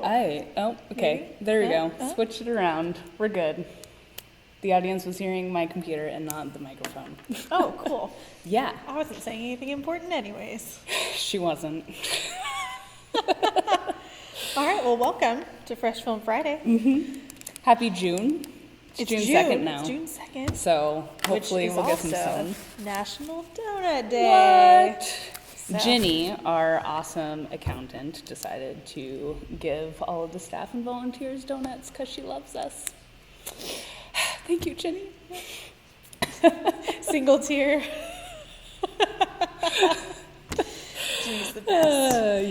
Okay. There we go. Switch it around. We're good. The audience was hearing my computer and not the microphone. Oh, cool. Yeah. I wasn't saying anything important anyways. She wasn't. All right, well, welcome to Fresh Film Friday. Mm-hmm. Happy June. It's June 2nd now. It's June 2nd. So hopefully we'll get some sun. National Donut Day. What? So. Ginny, our awesome accountant, decided to give all of the staff and volunteers donuts because she loves us. Thank you, Ginny. Single tear. Ginny's the best.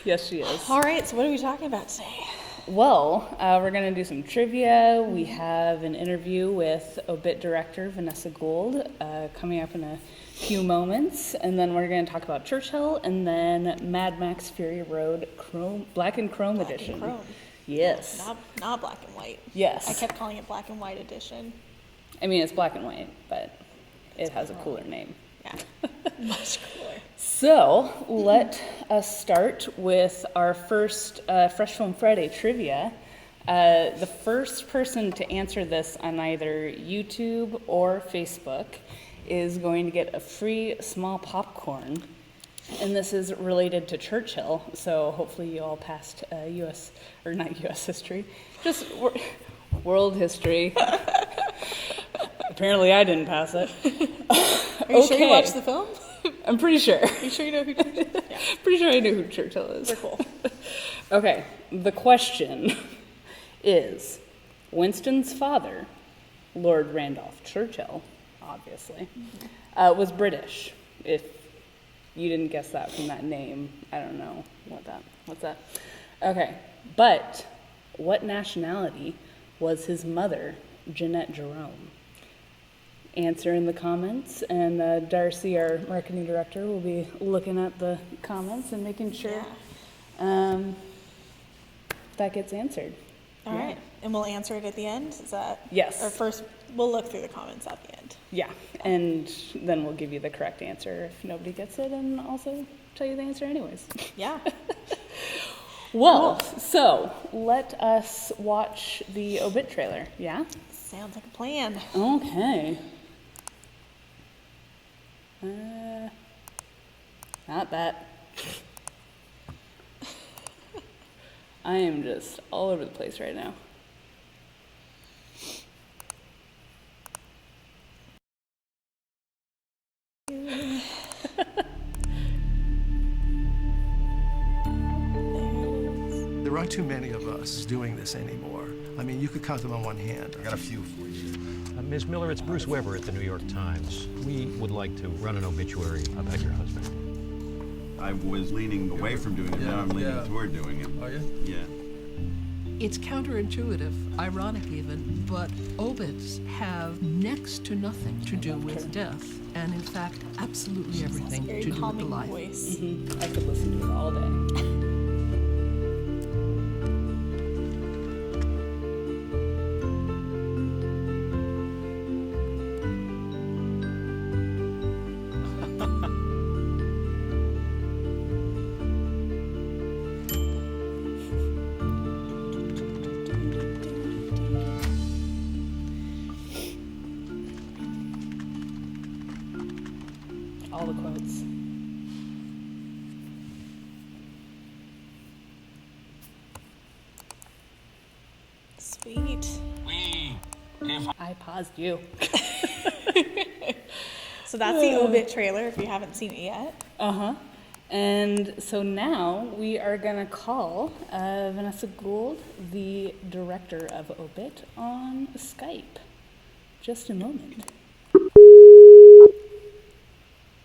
Yes, she is. All right, so what are we talking about today? Well, we're going to do some trivia. We have an interview with OBIT director Vanessa Gould coming up in a few moments, and then we're going to talk about Churchill, and then Mad Max Fury Road Black and Chrome edition. Black and Chrome. Yes. Not black and white. Yes. I kept calling it Black and White edition. I mean, it's black and white, but it has a cooler name. Yeah, much cooler. So let us start with our first Fresh Film Friday trivia. The first person to answer this on either YouTube or Facebook is going to get a free small popcorn. And this is related to Churchill, so hopefully you all passed U.S. or not U.S. history, just world history. Apparently I didn't pass it. Are you sure you watched the film? I'm pretty sure. Are you sure you know who Churchill is? Yeah. Pretty sure I know who Churchill is. We're cool. Okay, the question is, Winston's father, Lord Randolph Churchill, obviously, was British. If you didn't guess that from that name, I don't know what's that? Okay, but what nationality was his mother, Jeanette Jerome? Answer in the comments, and Darcy, our marketing director, will be looking at the comments and making sure that gets answered. All right, and we'll answer it at the end? Is that? Yes. Or first, we'll look through the comments at the end. Yeah, and then we'll give you the correct answer if nobody gets it, and also tell you the answer anyways. Yeah. Well, so let us watch the OBIT trailer, yeah? Sounds like a plan. Okay. Not that. I am just all over the place right now. There aren't too many of us doing this anymore. I mean, you could count them on one hand. I got a few for you. Ms. Miller, it's Bruce Weber at the New York Times. We would like to run an obituary about your husband. I was leaning away from doing it, now I'm leaning toward doing it. Are you? Yeah. It's counterintuitive, ironic even, but obits have next to nothing to do with death, and in fact, absolutely everything Very to do with the calming life. voice. Mm-hmm. I could listen to it all day. All the quotes. Sweet. I paused you. So that's the OBIT trailer if you haven't seen it yet. Uh-huh. And so now we are going to call Vanessa Gould, the director of OBIT, on Skype. Just a moment.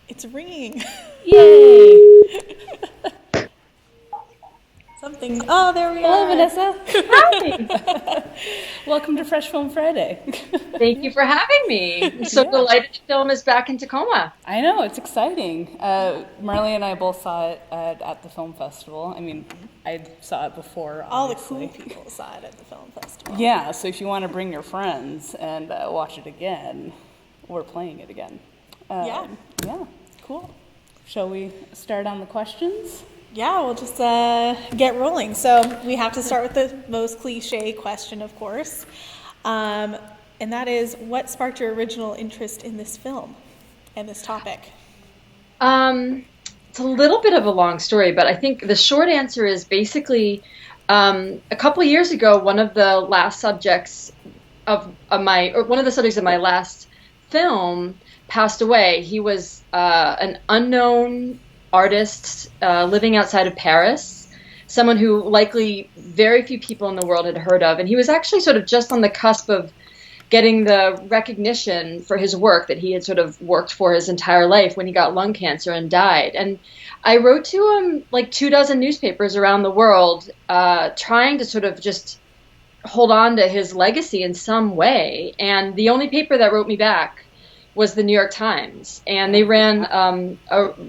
It's ringing. Yay! Something. Oh, there we Hello, are. Vanessa. Hi. Welcome to Fresh Film Friday. Thank you for having me. I'm so delighted the film is back in Tacoma. I know, it's exciting. Marley and I both saw it at the film festival. I mean, I saw it before, All the obviously. cool people saw it at the film festival. Yeah, so if you want to bring your friends and watch it again, we're playing it again. Yeah. Yeah. Cool. Shall we start on the questions? Yeah, we'll just get rolling. So we have to start with the most cliche question, of course. And that is, what sparked your original interest in this film and this topic? It's a little bit of a long story, but I think the short answer is basically a couple of years ago, one of the last subjects of one of the subjects of my last film passed away. He was an unknown artist living outside of Paris, someone who likely very few people in the world had heard of. And he was actually sort of just on the cusp of getting the recognition for his work that he had sort of worked for his entire life when he got lung cancer and died. And I wrote to him like 24 newspapers around the world, trying to sort of just hold on to his legacy in some way. And the only paper that wrote me back was the New York Times. And they ran,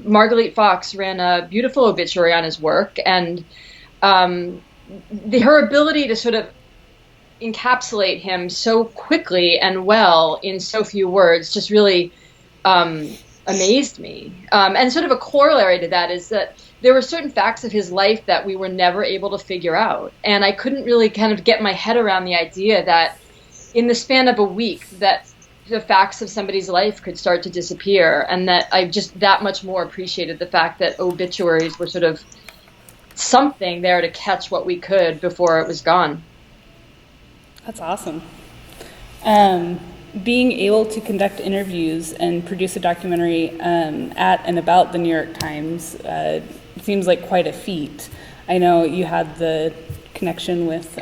Marguerite Fox ran a beautiful obituary on his work. And her ability to sort of encapsulate him so quickly and well in so few words just really amazed me. And sort of a corollary to that is that there were certain facts of his life that we were never able to figure out. And I couldn't really kind of get my head around the idea that in the span of a week that the facts of somebody's life could start to disappear, and that I just that much more appreciated the fact that obituaries were sort of something there to catch what we could before it was gone. That's awesome. Being able to conduct interviews and produce a documentary at and about the New York Times seems like quite a feat. I know you had the connection with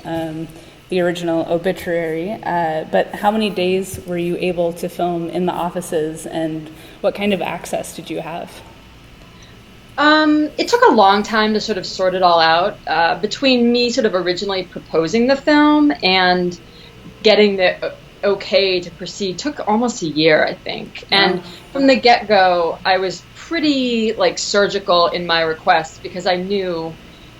the original obituary, but how many days were you able to film in the offices, and what kind of access did you have? It took a long time to sort of sort it all out, between me sort of originally proposing the film and getting the okay to proceed. Took almost a year, I think. And from the get-go, I was pretty like surgical in my requests, because I knew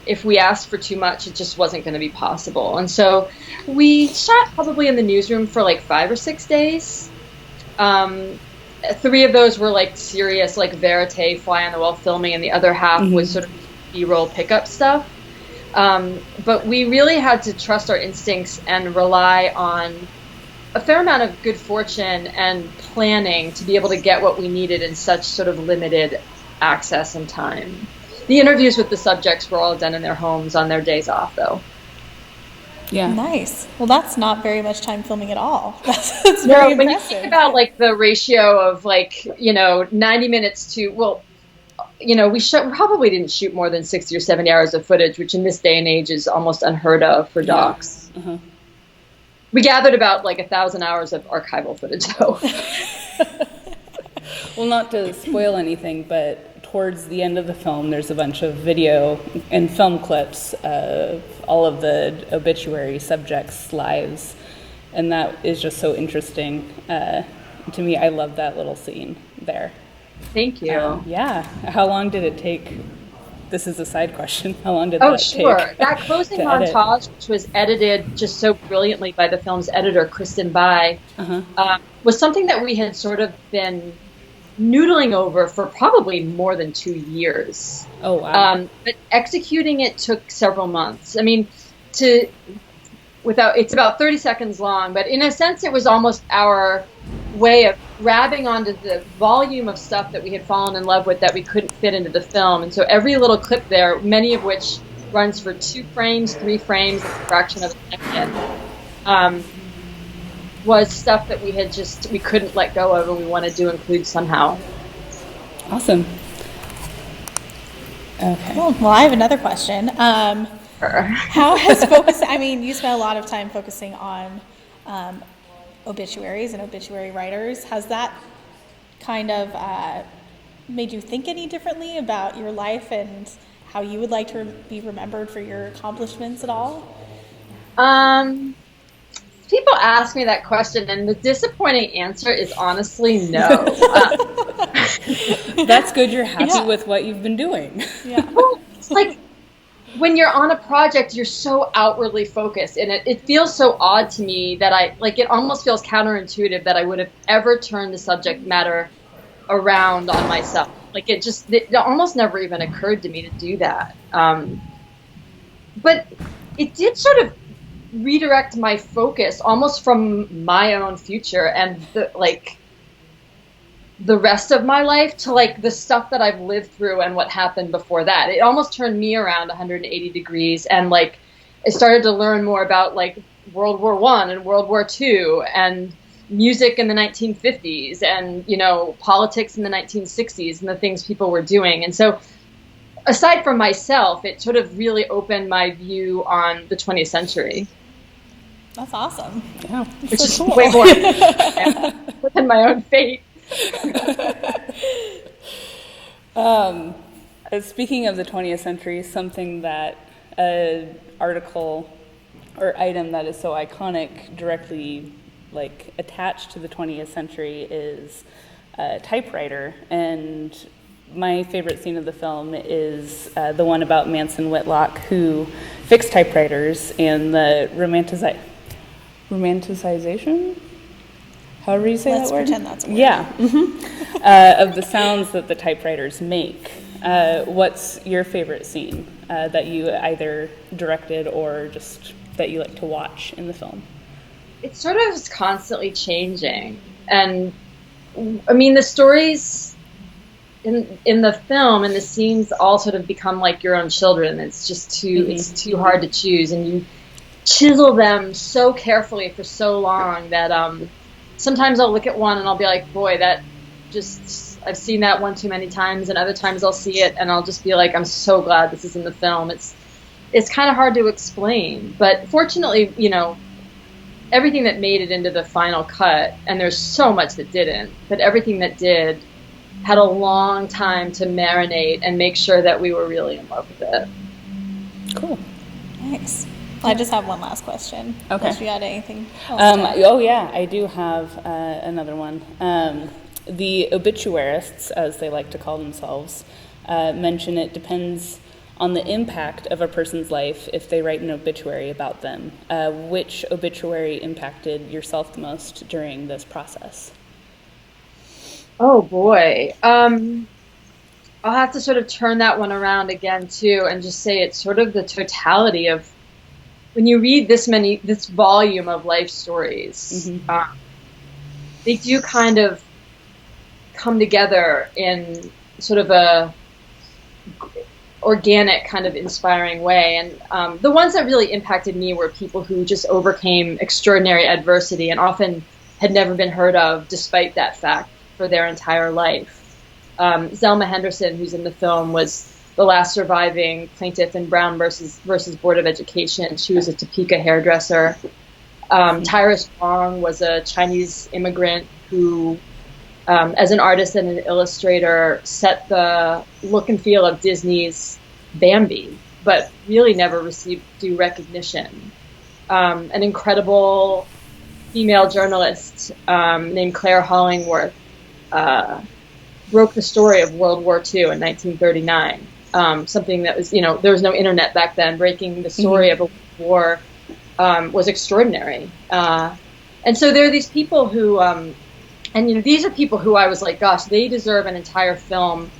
if we asked for too much, it just wasn't going to be possible. And so we shot probably in the newsroom for like 5 or 6 days. 3 of those were like serious, like verite, fly on the wall filming, and the other half was sort of B-roll pickup stuff. But we really had to trust our instincts and rely on a fair amount of good fortune and planning to be able to get what we needed in such sort of limited access and time. The interviews with the subjects were all done in their homes on their days off, though. Yeah. Nice. Well, that's not very much time filming at all. That's very when impressive. you think about like the ratio of like, 90 minutes to, we probably didn't shoot more than 60 or 70 hours of footage, which in this day and age is almost unheard of for docs. Yeah. Uh-huh. We gathered about like 1,000 hours of archival footage, though. Well, not to spoil anything, but towards the end of the film, there's a bunch of video and film clips of all of the obituary subjects' lives, and that is just so interesting to me. I love that little scene there. Thank you. Yeah. How long did it take? This is a side question. How long did that take? Oh, sure. That closing montage, which was edited just so brilliantly by the film's editor, Kristen Bai, was something that we had sort of been noodling over for probably more than 2 years. Oh, wow. But executing it took several months. I mean, it's about 30 seconds long, but in a sense it was almost our way of grabbing onto the volume of stuff that we had fallen in love with that we couldn't fit into the film. And so every little clip there, many of which runs for 2 frames, 3 frames, a fraction of a second, was stuff that we couldn't let go of and we wanted to include somehow. Awesome. Okay. Cool. Well, I have another question. How has you spent a lot of time focusing on obituaries and obituary writers. Has that kind of made you think any differently about your life and how you would like to be remembered for your accomplishments at all? People ask me that question, and the disappointing answer is honestly no. That's good. You're happy with what you've been doing. Yeah. Well, it's like when you're on a project, you're so outwardly focused, and it feels so odd to me that it almost feels counterintuitive that I would have ever turned the subject matter around on myself. Like it almost never even occurred to me to do that. But it did sort of redirect my focus almost from my own future and the rest of my life to like the stuff that I've lived through and what happened before that. It almost turned me around 180 degrees, and like I started to learn more about like World War I and World War II and music in the 1950s and, you know, politics in the 1960s and the things people were doing. And so aside from myself, it sort of really opened my view on the 20th century. That's awesome. Yeah. Which is way more than my own fate. Speaking of the 20th century, something that an article or item that is so iconic directly like attached to the 20th century is a typewriter. And my favorite scene of the film is the one about Manson Whitlock, who fixed typewriters and the romanticization? However you say Let's that word? pretend that's a word. Yeah. Of the sounds that the typewriters make. What's your favorite scene that you either directed or just that you like to watch in the film? It sort of is constantly changing. And I mean, the stories in the film and the scenes all sort of become like your own children. It's just it's too hard to choose. And you chisel them so carefully for so long that sometimes I'll look at one and I'll be like, boy, that just, I've seen that one too many times. And other times I'll see it and I'll just be like, I'm so glad this is in the film. It's kind of hard to explain. But fortunately, you know, everything that made it into the final cut, and there's so much that didn't, but everything that did had a long time to marinate and make sure that we were really in love with it. Cool. Nice. I just have one last question. Okay. Unless you had anything else to add. Oh yeah, I do have another one. The obituarists, as they like to call themselves, mention it depends on the impact of a person's life if they write an obituary about them. Which obituary impacted yourself the most during this process? Oh boy. I'll have to sort of turn that one around again too and just say it's sort of the totality of when you read this volume of life stories, they do kind of come together in sort of a organic kind of inspiring way. And the ones that really impacted me were people who just overcame extraordinary adversity and often had never been heard of despite that fact for their entire life. Zelma Henderson, who's in the film, was the last surviving plaintiff in Brown versus Board of Education. She was a Topeka hairdresser. Tyrus Wong was a Chinese immigrant who, as an artist and an illustrator, set the look and feel of Disney's Bambi, but really never received due recognition. An incredible female journalist named Claire Hollingworth broke the story of World War II in 1939. Something that was, you know, there was no internet back then. Breaking the story of a war was extraordinary. And so there are these people who, and you know, these are people who I was like, gosh, they deserve an entire film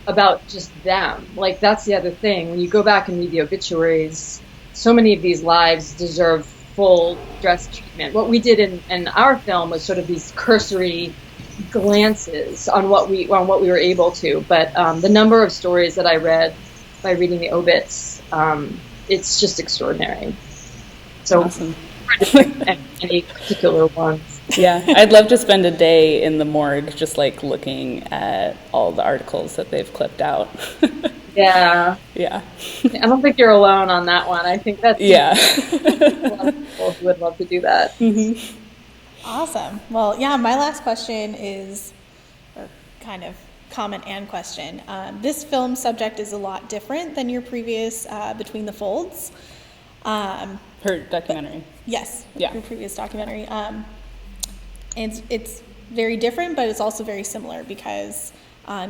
about just them. Like, that's the other thing. When you go back and read the obituaries, so many of these lives deserve full dress treatment. What we did in our film was sort of these cursory glances on what we were able to, but the number of stories that I read by reading the obits, it's just extraordinary. So Awesome. any particular ones. Yeah, I'd love to spend a day in the morgue just like looking at all the articles that they've clipped out. Yeah. Yeah. I don't think you're alone on that one. I think that's Yeah. a lot of people who would love to do that. Awesome. Well, yeah, my last question is, or kind of comment and question. This film subject is a lot different than your previous Between the Folds. Her documentary. Yes, Yeah. your previous documentary. And it's very different, but it's also very similar because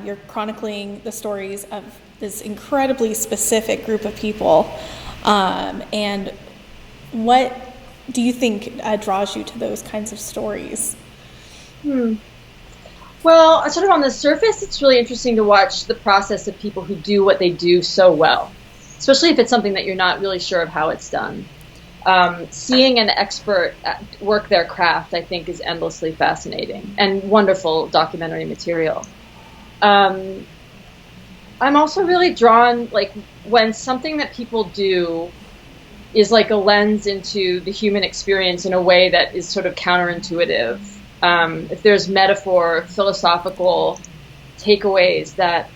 you're chronicling the stories of this incredibly specific group of people. And what do you think draws you to those kinds of stories? Well, sort of on the surface, it's really interesting to watch the process of people who do what they do so well, especially if it's something that you're not really sure of how it's done. Seeing an expert work their craft, I think, is endlessly fascinating and wonderful documentary material. I'm also really drawn, like, when something that people do is like a lens into the human experience in a way that is sort of counterintuitive. If there's metaphor, philosophical takeaways that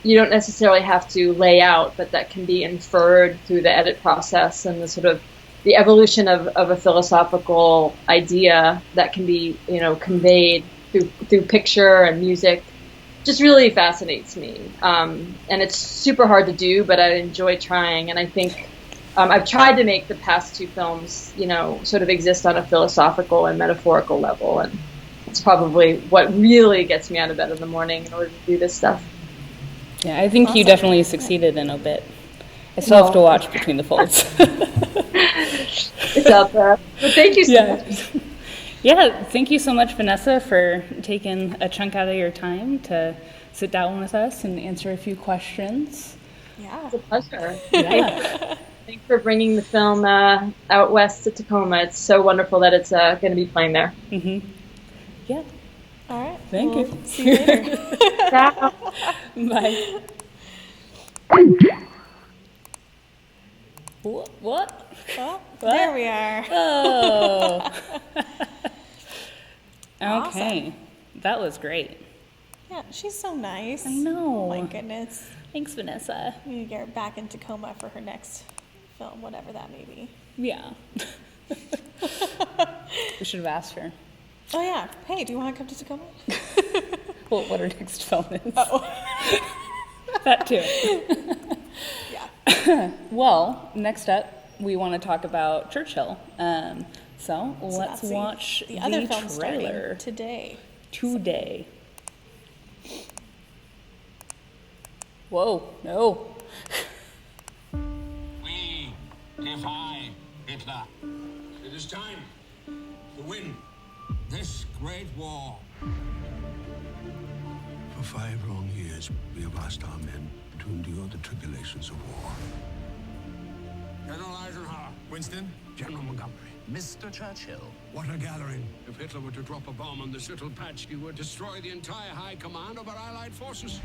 you don't necessarily have to lay out, but that can be inferred through the edit process and the sort of the evolution of a philosophical idea that can be, conveyed through picture and music, just really fascinates me. And it's super hard to do, but I enjoy trying. And I think I've tried to make the past two films, sort of exist on a philosophical and metaphorical level. And it's probably what really gets me out of bed in the morning in order to do this stuff. Yeah, I think you definitely succeeded in OBIT. I still have to watch Between the Folds. It's out there. But thank you so much. Yeah, thank you so much, Vanessa, for taking a chunk out of your time to sit down with us and answer a few questions. Yeah. It's a pleasure. Yeah. Thanks for bringing the film out west to Tacoma. It's so wonderful that it's going to be playing there. Mm-hmm. Yeah. All right. Thank you. See you later. Ciao. Bye. What? Well, there we are. Oh. Okay. Awesome. That was great. Yeah, she's so nice. I know. Oh my goodness. Thanks, Vanessa. We need to get her back in Tacoma for her next film, whatever that may be. Yeah. We should have asked her. Oh yeah. Hey, do you want to come to Tacoma? Well, what her next film is. Oh. That too. Yeah. Well, next up, we want to talk about Churchill. So let's that's watch the other film trailer starting today. today. Whoa, no. We defy Hitler. It is time to win this great war. For 5 long years, we have asked our men to endure the tribulations of war. General Eisenhower. Winston? General Montgomery. Mr. Churchill. What a gathering. If Hitler were to drop a bomb on this little patch, he would destroy the entire high command of our Allied forces.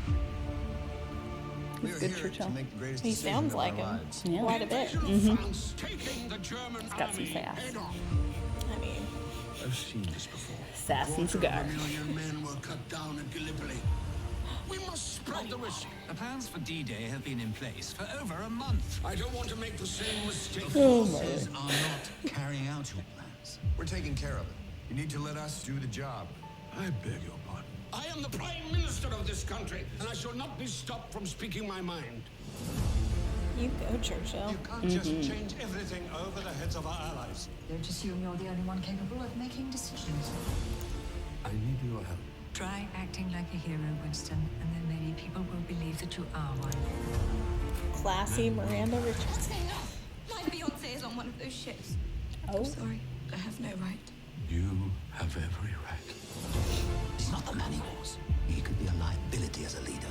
We are good, here Churchill. to make the greatest He decision sounds of our like him. lives. Yeah. Quite a bit. Invasion of France, taking the German got some army sass. head on. I mean, I've seen this before. Sass and cigar. 250,000 men were cut down at Gallipoli. We must spread the whistle. The plans for D-Day have been in place for over a month. I don't want to make the same mistake. Forces are not carrying out your plans. We're taking care of it. You need to let us do the job. I beg your pardon. I am the Prime Minister of this country, and I shall not be stopped from speaking my mind. you go, Churchill. You can't just change everything over the heads of our allies. Don't assume you're the only one capable of making decisions. I need your help. Try acting like a hero, Winston, and then maybe people will believe that you are one. Classy Miranda Richards. My fiancé is on one of those ships. Oh. Sorry, I have no right. You have every right. He's not the man he was. He could be a liability as a leader.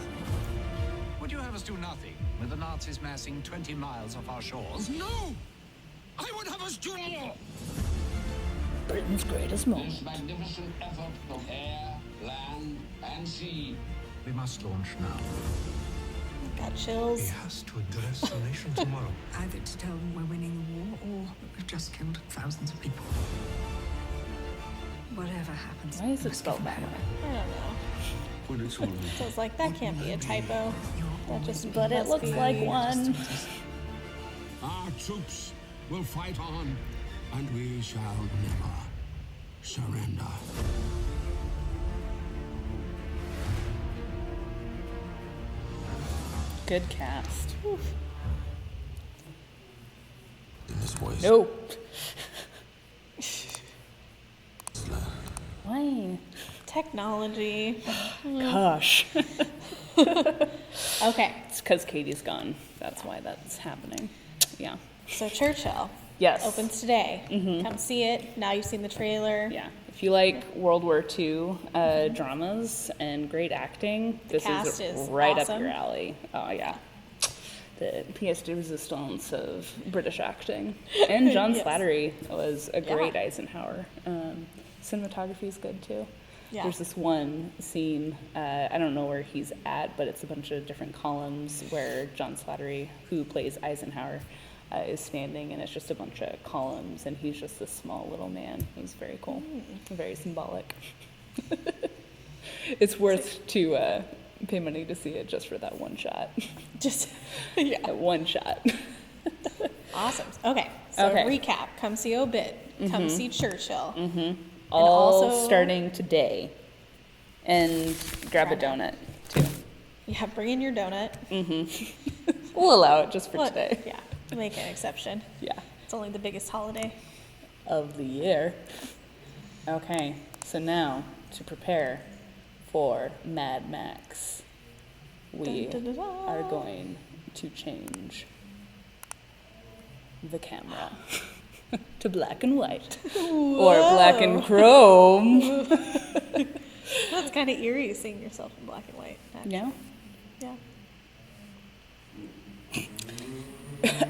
Would you have us do nothing with the Nazis massing 20 miles off our shores? No! I would have us do more! Britain's greatest moment. This magnificent effort of air, land, and sea. We must launch now. Got chills. He has to address the nation tomorrow. Either to tell them we're winning the war or that we've just killed thousands of people. Whatever happens, Why is we it must spelled give that them way? I don't know. When it's all over. So it's like, that can't be a typo. That just But it must looks be- like one. Our troops will fight on, and we shall never surrender. Good cast. In this voice. No. Why? Technology. Gosh. Okay, It's because Katie's gone. That's why that's happening. Yeah. so Churchill Yes. opens today. Come see it. Now you've seen the trailer. Yeah. If you like World War II dramas and great acting, this cast is is right awesome. up your alley. Oh yeah, the pièce de résistance of British acting. And John Yes. Slattery was a great Yeah. Eisenhower. Cinematography is good too. Yeah. There's this one scene, I don't know where he's at, but it's a bunch of different columns where John Slattery, who plays Eisenhower, is standing, and it's just a bunch of columns, and he's just this small little man. He's very cool, very symbolic. It's worth to pay money to see it just for that one shot. Just, yeah. That one shot. Awesome. Okay, so Okay. recap. Come see OBIT. Come see Churchill. All also- starting today. And grab a donut, too. Yeah, bring in your donut. We'll allow it just for Well, today. Yeah, make an exception. Yeah. It's only the biggest holiday. Of the year. Okay, so now to prepare for Mad Max, we Dun, dun, dun, dun. are going to change the camera to black and white or black and chrome. That's kind of eerie seeing yourself in black and white. Actually. Yeah. Yeah.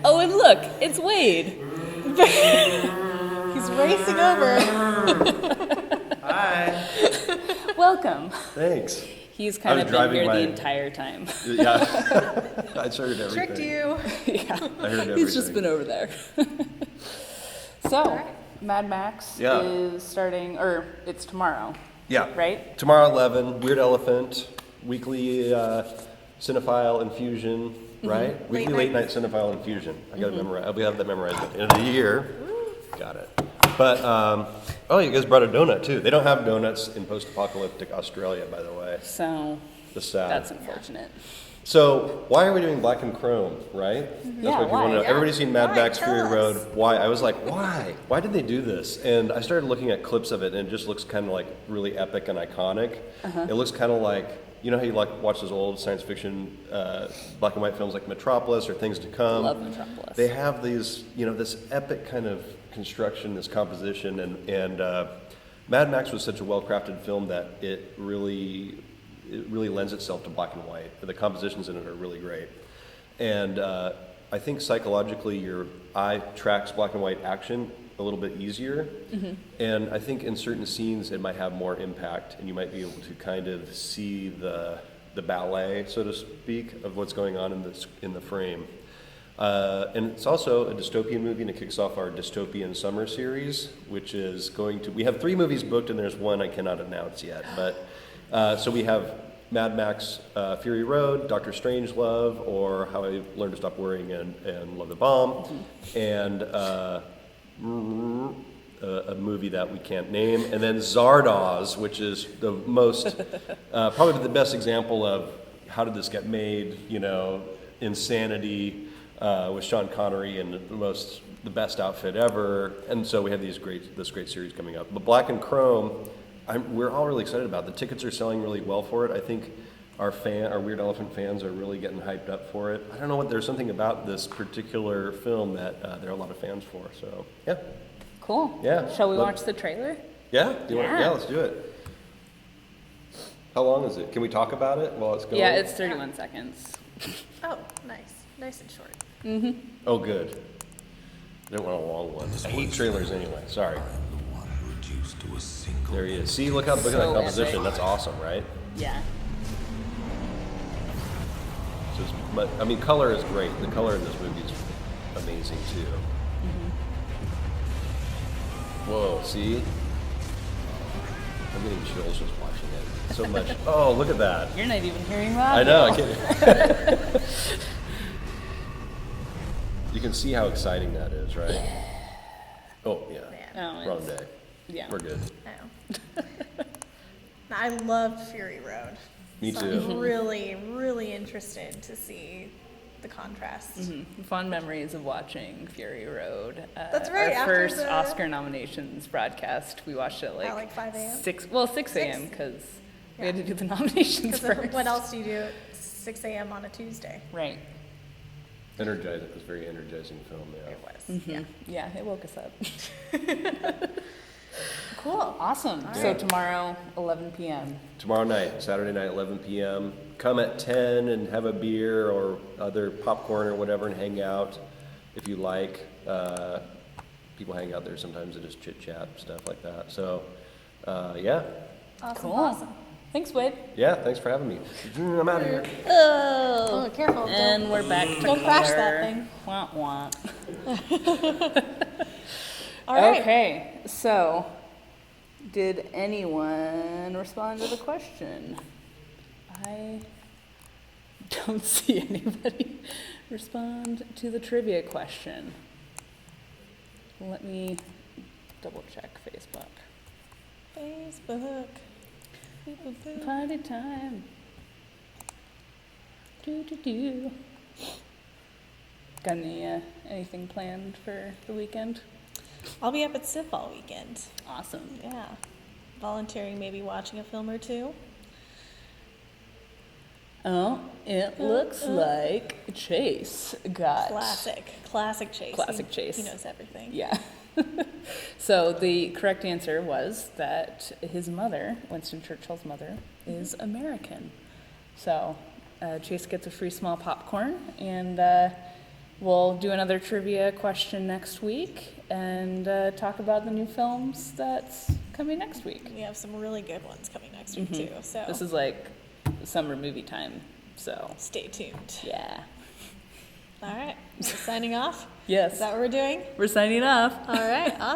Oh, and look, it's Wade. He's racing over. Hi. Welcome. Thanks. He's kind I of was been driving here my- the entire time. Yeah. I heard everything. Tricked you. Yeah. I heard everything. He's just been over there. So, Mad Max Yeah. is starting, or it's tomorrow, Yeah. right? Tomorrow 11, Weird Elephant, weekly cinephile infusion, right? Weekly late night cinephile infusion. I got to memorize. We have that memorized at the end of the year. Got it. But, oh, you guys brought a donut too. They don't have donuts in post-apocalyptic Australia, by the way. So, That's sad. that's unfortunate. So, why are we doing black and chrome, right? That's Yeah, what people why? want to know. Yeah. Everybody's seen Mad Why? Max Tell Fury us. Road. Why? I was like, why? Why did they do this? And I started looking at clips of it, and it just looks kind of like really epic and iconic. It looks kind of like, you know how you like watch those old science fiction black and white films like Metropolis or Things to Come? Love Metropolis. They have these, you know, this epic kind of construction, this composition, and Mad Max was such a well-crafted film that it really lends itself to black and white. The compositions in it are really great. And I think psychologically your eye tracks black and white action a little bit easier. And I think in certain scenes it might have more impact, and you might be able to kind of see the ballet, so to speak, of what's going on in the frame. And it's also a dystopian movie, and it kicks off our dystopian summer series, which is going to, we have 3 movies booked, and there's one I cannot announce yet, but so we have Mad Max Fury Road, Doctor Strangelove, or How I Learned to Stop Worrying and Love the Bomb, and a movie that we can't name, and then Zardoz, which is the most, probably the best example of how did this get made, you know, insanity with Sean Connery and the best outfit ever, and so we have this great series coming up. But Black and Chrome, we're all really excited about it. The tickets are selling really well for it. I think our Weird Elephant fans are really getting hyped up for it. I don't know there's something about this particular film that there are a lot of fans for. So yeah, Cool. Yeah. Shall we watch the trailer? yeah, Yeah. let's do it. How long is it? Can we talk about it while it's going? Yeah, it's 31 seconds. Oh, nice. Nice and short. Oh, good. I don't want a long one. I hate trailers anyway. Sorry. There he is. See, look at that So composition. epic. That's awesome, right? Yeah. So I mean, color is great. The color in this movie is amazing too. Whoa, see? I'm getting chills just watching it. So much. Oh, look at that. You're not even hearing that. I know. I can't. You can see how exciting that is, right? Oh, yeah. Oh, Wrong it's- day. Yeah. We're good. I know. I loved Fury Road. Me So too. I'm really, really interested to see the contrast. Fond memories of watching Fury Road. That's right, Our after first the- Oscar nominations broadcast, we watched it At like 5 a.m.? 6 a.m. because we had to do the nominations Because first. what else do you do at 6 a.m. on a Tuesday? Right. Energizing. It was a very energizing film. Yeah. It was. Yeah, it woke us up. Cool. Awesome. All So right. tomorrow, 11 p.m. Tomorrow night, Saturday night, 11 p.m. Come at 10 and have a beer or other popcorn or whatever and hang out if you like. People hang out there sometimes to just chit chat, stuff like that. So, yeah. Awesome. Cool. Awesome. Thanks, Wade. Yeah, thanks for having me. I'm out of here. Oh, careful. And we're back to Don't crash that color. thing. Wah, wah. All right. Okay, so did anyone respond to the question? I don't see anybody respond to the trivia question. Let me double check Facebook. Facebook. Party time. Do. Got anything planned for the weekend? I'll be up at SIF all weekend. Awesome. Yeah. Volunteering, maybe watching a film or two. Oh, it looks like Chase got Classic Chase. Classic Chase. He knows everything. Yeah. So the correct answer was that his mother, Winston Churchill's mother, is American. So Chase gets a free small popcorn, and we'll do another trivia question next week and talk about the new films that's coming next week. We have some really good ones coming next week too. So This is like summer movie time, so stay tuned. yeah. All right. We're signing off. Yes. Is that what we're doing? We're signing off. All right. Awesome.